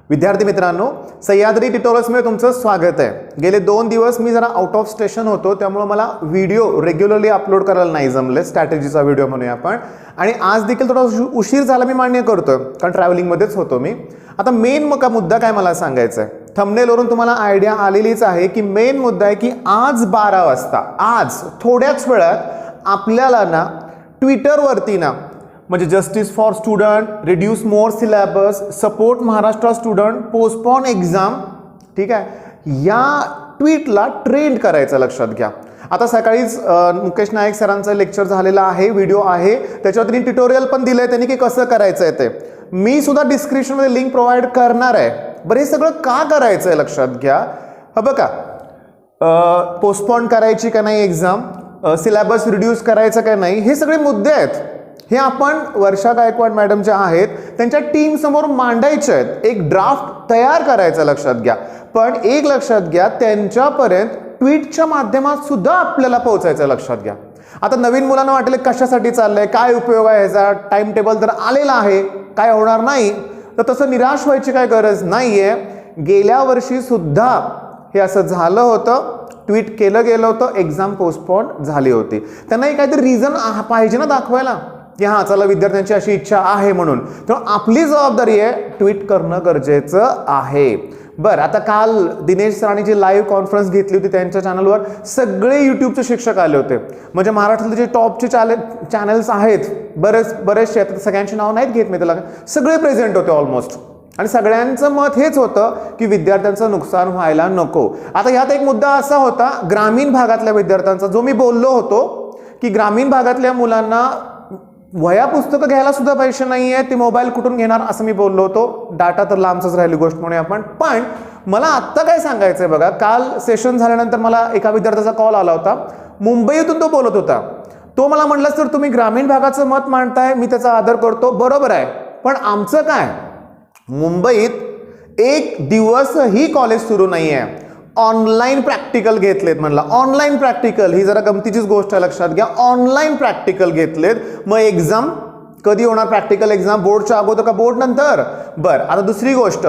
विद्यार्थी मित्रांनो, सह्याद्री ट्युटोरियल्समध्ये तुमचं स्वागत आहे। गेले 2 दिवस मी जरा आउट ऑफ स्टेशन होतो, त्यामुळे मला व्हिडिओ रेग्युलरली अपलोड करायला नाही जमले, स्ट्रॅटेजीचा व्हिडिओ म्हणूया आपण। आणि आज देखील थोडा उशीर झाला, मी मान्य करतोय, कारण ट्रॅव्हलिंग मध्येच होतो मी। आता मेन मुद्दा काय मला सांगायचा आहे, थंबनेलवरून तुम्हाला आयडिया आलेलीच आहे की मेन मुद्दा आहे की आज 12 वाजता, आज थोड्याच वेळात आपल्याला ना ट्विटरवरती ना म्हणजे justice for student, reduce more syllabus, support Maharashtra student, postpone exam, ठीक आहे, या ट्वीटला ट्रेंड करायचं, लक्षात घ्या। आता सकाळीच मुकेश नायक सरांचं लेक्चर झालेलं आहे, व्हिडिओ आहे, त्याच्यावर त्यांनी ट्युटोरियल पण दिलंय त्यांनी की कसं करायचं आहे ते। मी सुद्धा डिस्क्रिप्शनमध्ये लिंक प्रोव्हाइड करणार आहे। बरं, हे सगळं का करायचं आहे लक्षात घ्या। हा बघा, पोस्टपोन करायची का नाही एक्झाम, सिलेबस रिड्यूस करायचं का नाही, हे सगळे मुद्दे आहेत। हे आपण वर्षा गायकवाड मॅडम ज्या आहेत त्यांच्या टीम समोर मांडायचे आहेत, एक ड्राफ्ट तयार करायचा, लक्षात घ्या। पण एक लक्षात घ्या, त्यांच्यापर्यंत ट्विटच्या माध्यमात सुद्धा आपल्याला पोहोचायचं, लक्षात घ्या। आता नवीन मुलांना वाटेल कशासाठी चाललंय, काय उपयोग आहे ह्याचा, टाइम टेबल तर आलेला आहे, काय होणार नाही, तर तसं निराश व्हायची काय गरज नाहीये। गेल्या वर्षी सुद्धा हे असं झालं होतं, ट्विट केलं गेलं होतं, एक्झाम पोस्टपोन झाली होती। त्यांनाही काहीतरी रिझन पाहिजे ना दाखवायला की हां चला विद्यार्थ्यांची अशी इच्छा आहे म्हणून, तर आपली जबाबदारी आहे ट्विट करणं गरजेचं आहे। बरं, आता काल दिनेश सरांनी जी लाईव्ह कॉन्फरन्स घेतली होती त्यांच्या चॅनलवर सगळे यूट्यूबचे शिक्षक आले होते, म्हणजे महाराष्ट्रातले जे टॉपचे चॅनल्स आहेत बरेचसे आहेत, सगळ्यांची नाव नाहीत घेत मी त्याला, सगळे प्रेझेंट होते ऑलमोस्ट। आणि सगळ्यांचं मत हेच होतं की विद्यार्थ्यांचं नुकसान व्हायला नको। आता यात एक मुद्दा असा होता ग्रामीण भागातल्या विद्यार्थ्यांचा, जो मी बोललो होतो की ग्रामीण भागातल्या मुलांना वह्या पुस्तकं घ्यायला सुद्धा पैसे नाहीये, ते मोबाईल कुठून घेणार असं मी बोललो होतो। डाटा तर लांबच राहिली गोष्ट म्हणूया आपण। पण मला आत्ता काय सांगायचंय बघा, काल सेशन झाल्यानंतर मला एका विद्यार्थ्याचा कॉल आला होता, मुंबईतून तो बोलत होता। तो मला म्हटला, सर तुम्ही ग्रामीण भागाचं मत मांडताय, मी त्याचा आदर करतो, बरोबर आहे, पण आमचं काय, मुंबईत एक दिवसही कॉलेज सुरू नाहीये, ऑनलाईन प्रॅक्टिकल घेतलेत। म्हणला ऑनलाईन प्रॅक्टिकल, ही जरा गमतीचीच गोष्ट आहे, लक्षात घ्या, ऑनलाईन प्रॅक्टिकल घेतलेत। मग एक्झाम कधी होणार, प्रॅक्टिकल एक्झाम बोर्डच्या अगोदर का बोर्ड नंतर? बरं, आता दुसरी गोष्ट,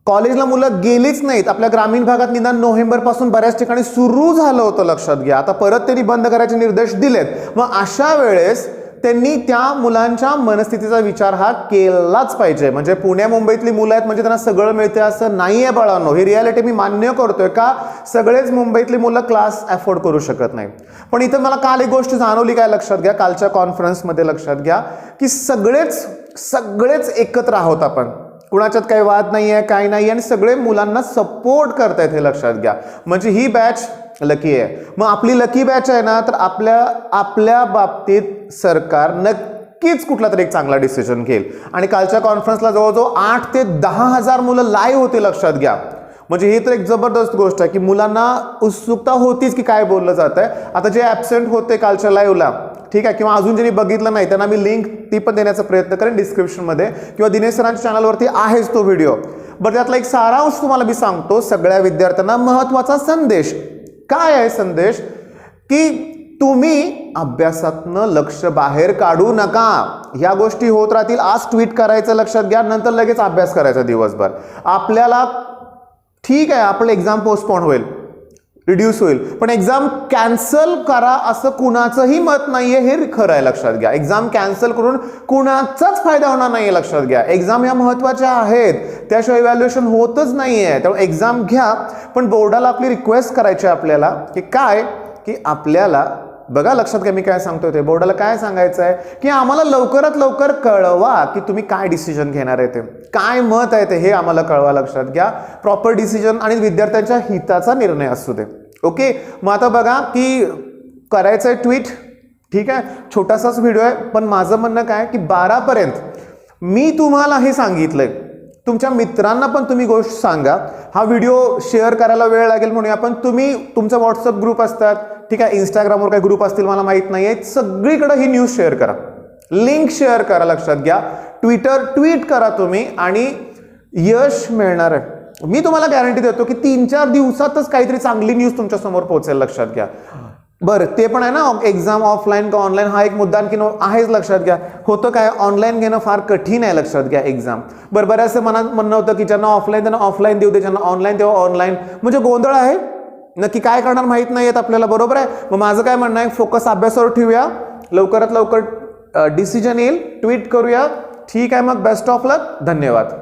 कॉलेजला मुलं गेलीच नाहीत आपल्या ग्रामीण भागात, निदान नोव्हेंबर पासून बऱ्याच ठिकाणी सुरू झालं होतं, लक्षात घ्या। आता परत त्यांनी बंद करायचे निर्देश दिलेत। मग अशा वेळेस त्यांनी त्या मुलांच्या मनस्थितीचा विचार हा केलाच पाहिजे। म्हणजे पुण्या मुंबईतली मुलं आहेत म्हणजे त्यांना सगळं मिळते असं नाहीये बाळांनो, ही रियालिटी मी मान्य करतोय का सगळेच मुंबईतली मुलं क्लास अफोर्ड करू शकत नाही। पण इथं मला काल एक गोष्ट जाणवली, काय लक्षात घ्या, कालच्या कॉन्फरन्समध्ये लक्षात घ्या की सगळेच एकत्र आहोत आपण, कुणाच्यात काही वाद नाहीये, काही नाही, आणि सगळे मुलांना सपोर्ट करतायत, हे लक्षात घ्या। म्हणजे ही बॅच लकी आहे। मग आपली लकी बॅच आहे ना, तर आपल्या बाबतीत सरकार नक्कीच कुठला तरी एक चांगला डिसिजन घेईल। आणि कालच्या कॉन्फरन्सला जवळजवळ 8 ते 10 हजार मुलं लाईव्ह होते, लक्षात घ्या। म्हणजे ही तर एक जबरदस्त गोष्ट आहे की मुलांना उत्सुकता होतीच की काय बोललं जात आहे। आता जे ॲब्सेंट होते कालच्या लाईव्हला, ठीक आहे, किंवा अजून ज्यांनी बघितलं नाही त्यांना मी लिंक ती पण देण्याचा प्रयत्न करेन डिस्क्रिप्शनमध्ये, किंवा दिनेश सरांच्या चॅनलवरती आहेच तो व्हिडिओ। बरं, त्यातला एक सारांश तुम्हाला मी सांगतो, सगळ्या विद्यार्थ्यांना महत्त्वाचा संदेश काय आहे, संदेश की तुम्ही अभ्यासातनं लक्ष बाहेर काढू नका। ह्या गोष्टी होत राहतील, आज ट्विट करायचं, लक्षात घ्या, नंतर लगेच अभ्यास करायचा दिवसभर। आपल्याला ठीक आहे, आपलं एक्झाम पोस्टपोन होईल, रिड्यूस होईल, पण एक्झाम कॅन्सल करा असं कुणाचंही मत नाहीये, हे खरं आहे, लक्षात घ्या। एक्झाम कॅन्सल करून कुणाचाच फायदा होणार नाहीये, लक्षात घ्या। एक्झाम या महत्त्वाच्या आहेत, त्याशिवाय इव्हॅल्युएशन होतच नाहीये, त्यामुळे एक्झाम घ्या। पण बोर्डाला आपली रिक्वेस्ट करायची आपल्याला की काय, की आपल्याला बघा, लक्षात घ्या मी काय सांगतोय ते, बोर्डाला काय सांगायचं आहे की आम्हाला लवकरात लवकर कळवा की तुम्ही काय डिसिजन घेणार आहे, ते काय मत आहे ते, हे आम्हाला कळवा, लक्षात घ्या। प्रॉपर डिसिजन आणि विद्यार्थ्यांच्या हिताचा निर्णय असू दे, ओके। मग आता बघा की करायचं आहे ट्विट, ठीक आहे, छोटासाच व्हिडिओ आहे, पण माझं म्हणणं काय की 12 पर्यंत मी तुम्हाला हे सांगितलंय, तुमच्या मित्रांना पण तुम्ही गोष्ट सांगा। हा व्हिडिओ शेअर करायला वेळ लागेल म्हणून आपण, तुम्ही तुमचा व्हॉट्सअप ग्रुप असतात, ठीक आहे, इंस्टाग्रामवर काही ग्रुप असतील मला माहित नाहीये, सगळीकडे ही न्यूज शेअर करा, लिंक शेअर करा, लक्षात घ्या, ट्विट करा तुम्ही, आणि यश मिळणार आहे। मी तुम्हाला गॅरंटी देतो की 3-4 दिवसातच काहीतरी चांगली न्यूज तुमच्या समोर पोहोचेल, लक्षात घ्या। बरं ते पण आहे ना, एक्झाम ऑफलाईन का ऑनलाईन हा एक मुद्दा आणखी आहेच, लक्षात घ्या. होतं काय, ऑनलाईन घेणं फार कठीण आहे, लक्षात घ्या एक्झाम. बरं बऱ्याचशा मनात म्हणणं होतं की ज्यांना ऑफलाईन त्यांना ऑफलाईन देऊ दे, ज्यांना ऑनलाईन तेव्हा ऑनलाईन, म्हणजे गोंधळ आहे. नक्की काय करणार माहीत नाही येत आपल्याला, बरोबर आहे. मग माझं काय म्हणणं आहे, फोकस अभ्यासावर ठेवूया, लवकरात लवकर डिसिजन येईल, ट्विट करूया. ठीक आहे, मग बेस्ट ऑफ लक, धन्यवाद.